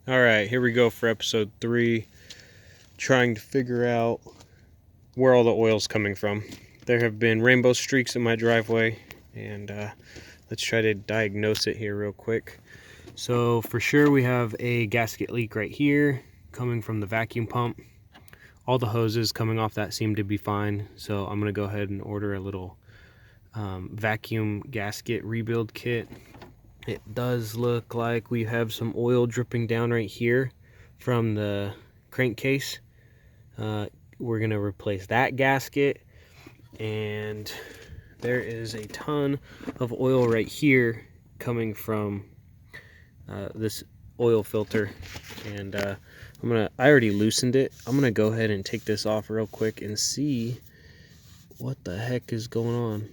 All right, here we go for episode 3, trying to figure out where all the oil's coming from. There have been rainbow streaks in my driveway, and let's try to diagnose it here real quick. So for sure we have a gasket leak right here coming from the vacuum pump. All the hoses coming off that seem to be fine, so I'm going to go ahead and order a little vacuum gasket rebuild kit. It does look like we have some oil dripping down right here from the crankcase. We're going to replace that gasket, and there is a ton of oil right here coming from this oil filter, and I already loosened it. I'm gonna go ahead and take this off real quick and see what the heck is going on.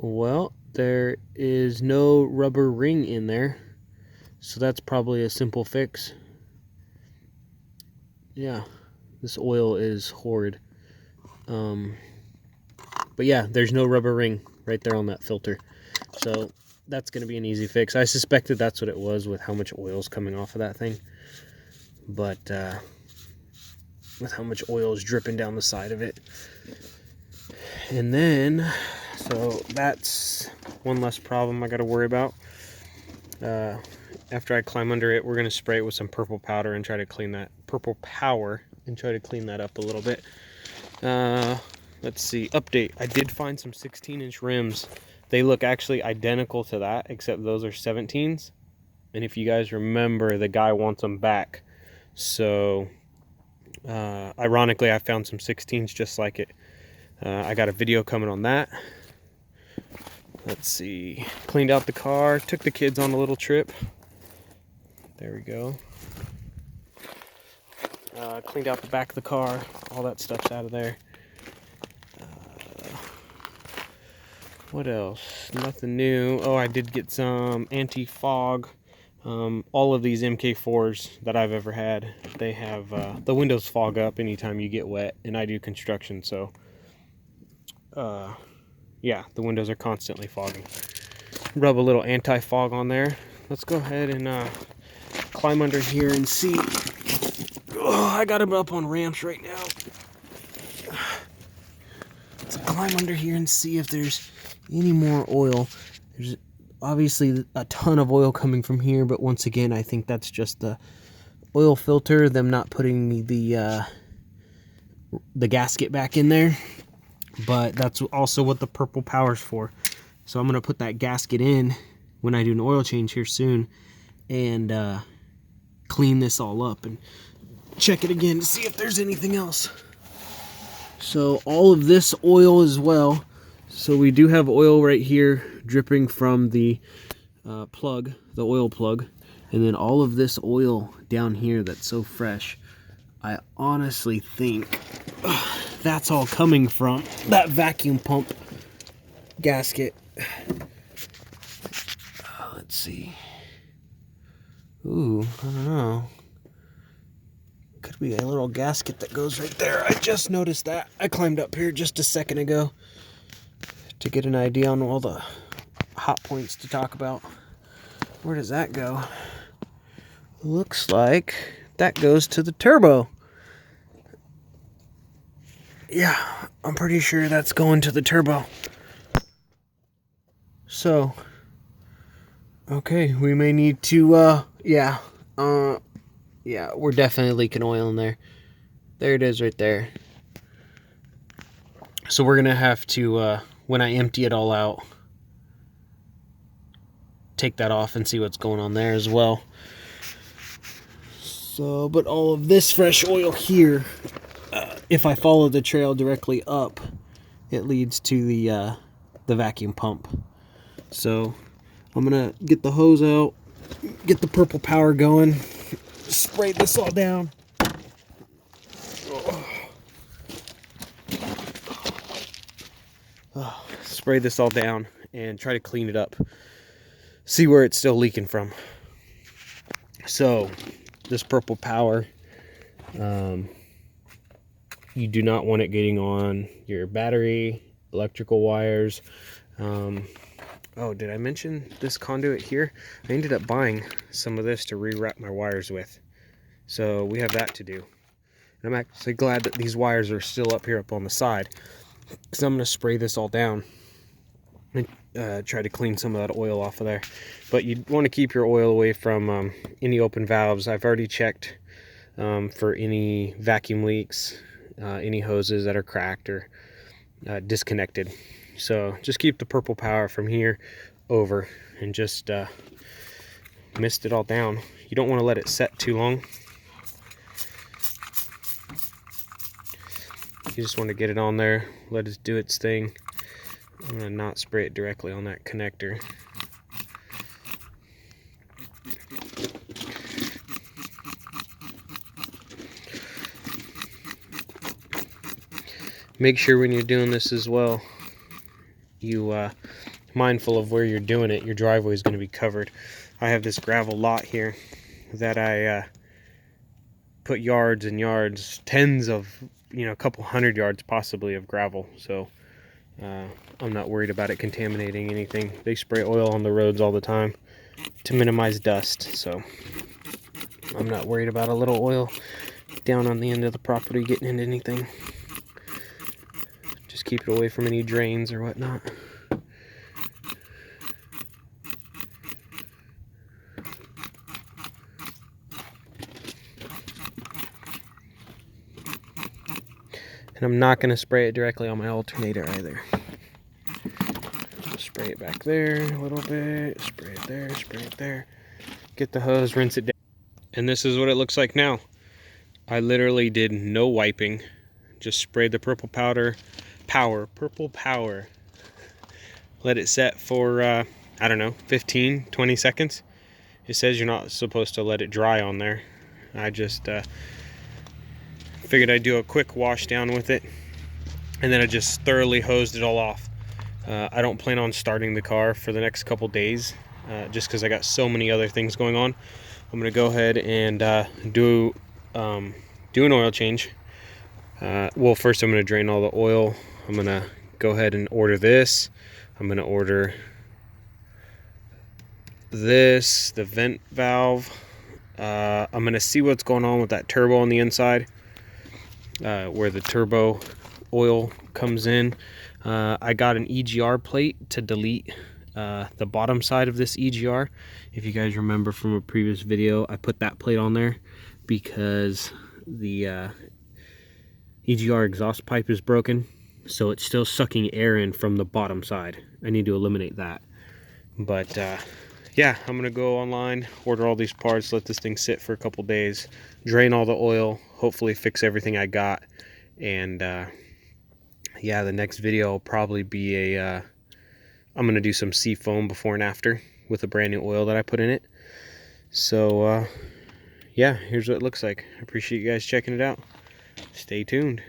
Well, there is no rubber ring in there, so that's probably a simple fix. Yeah, this oil is horrid. But yeah, there's no rubber ring right there on that filter, so that's going to be an easy fix. I suspected that's what it was with how much oil is coming off of that thing, but with how much oil is dripping down the side of it. And then, so that's one less problem I got to worry about. After I climb under it, we're going to spray it with some purple powder and try to clean that up a little bit. Let's see, update. I did find some 16-inch rims. They look actually identical to that, except those are 17s. And if you guys remember, the guy wants them back. So, ironically, I found some 16s just like it. I got a video coming on that. Let's see. Cleaned out the car. Took the kids on a little trip. There we go. Cleaned out the back of the car. All that stuff's out of there. What else? Nothing new. Oh, I did get some anti-fog. All of these mk4s that I've ever had, they have the windows fog up anytime you get wet, and I do construction, so yeah, the windows are constantly fogging. Rub a little anti-fog on there. Let's go ahead and climb under here and see. Oh, I got him up on ramps right now. Let's climb under here and see if there's any more oil. There's obviously a ton of oil coming from here, but once again, I think that's just the oil filter, them not putting the gasket back in there. But that's also what the purple power's for. So I'm gonna put that gasket in when I do an oil change here soon, and clean this all up and check it again to see if there's anything else. So all of this oil as well. So we do have oil right here dripping from the plug, the oil plug, and then all of this oil down here that's so fresh. I honestly think that's all coming from that vacuum pump gasket. Let's see. Ooh, I don't know. Could be a little gasket that goes right there. I just noticed that. I climbed up here just a second ago to get an idea on all the hot points to talk about. Where does that go? Looks like that goes to the turbo. Yeah, I'm pretty sure that's going to the turbo. So, okay, we may need to, yeah, we're definitely leaking oil in there. There it is right there. So we're gonna have to, when I empty it all out, take that off and see what's going on there as well. So, but all of this fresh oil here, if I follow the trail directly up, it leads to the vacuum pump. So I'm gonna get the hose out, get the purple power going, spray this all down. Spray this all down and try to clean it up. See where it's still leaking from. So this purple power, You do not want it getting on your battery, electrical wires. Oh, did I mention this conduit here? I ended up buying some of this to rewrap my wires with. So we have that to do. And I'm actually glad that these wires are still up here up on the side, because I'm going to spray this all down and try to clean some of that oil off of there. But you want to keep your oil away from any open valves. I've already checked for any vacuum leaks, any hoses that are cracked or disconnected. So just keep the purple power from here over and just mist it all down. You don't want to let it set too long. You just want to get it on there, let it do its thing. I'm going to not spray it directly on that connector. Make sure when you're doing this as well, you mindful of where you're doing it. Your driveway is going to be covered. I have this gravel lot here that I put yards and yards, tens of, a couple hundred yards possibly of gravel. So I'm not worried about it contaminating anything. They spray oil on the roads all the time to minimize dust. So I'm not worried about a little oil down on the end of the property getting into anything. Just keep it away from any drains or whatnot. And I'm not going to spray it directly on my alternator either. Spray it back there a little bit, spray it there, spray it there. Get the hose, rinse it down. And this is what it looks like now. I literally did no wiping. Just sprayed the purple power. Let it set for, I don't know, 15, 20 seconds. It says you're not supposed to let it dry on there. I just figured I'd do a quick wash down with it, and then I just thoroughly hosed it all off. I don't plan on starting the car for the next couple days, just because I got so many other things going on. I'm gonna go ahead and do an oil change. Well, first I'm gonna drain all the oil. I'm gonna go ahead and order this. I'm gonna order this, the vent valve. I'm gonna see what's going on with that turbo on the inside, where the turbo oil comes in. I got an EGR plate to delete the bottom side of this EGR. If you guys remember from a previous video, I put that plate on there because the EGR exhaust pipe is broken, so it's still sucking air in from the bottom side. I need to eliminate that. But yeah, I'm gonna go online, order all these parts, let this thing sit for a couple days, drain all the oil, hopefully fix everything I got. And yeah, the next video will probably be I'm gonna do some sea foam before and after with a brand new oil that I put in it. So yeah, here's what it looks like. I appreciate you guys checking it out. Stay tuned.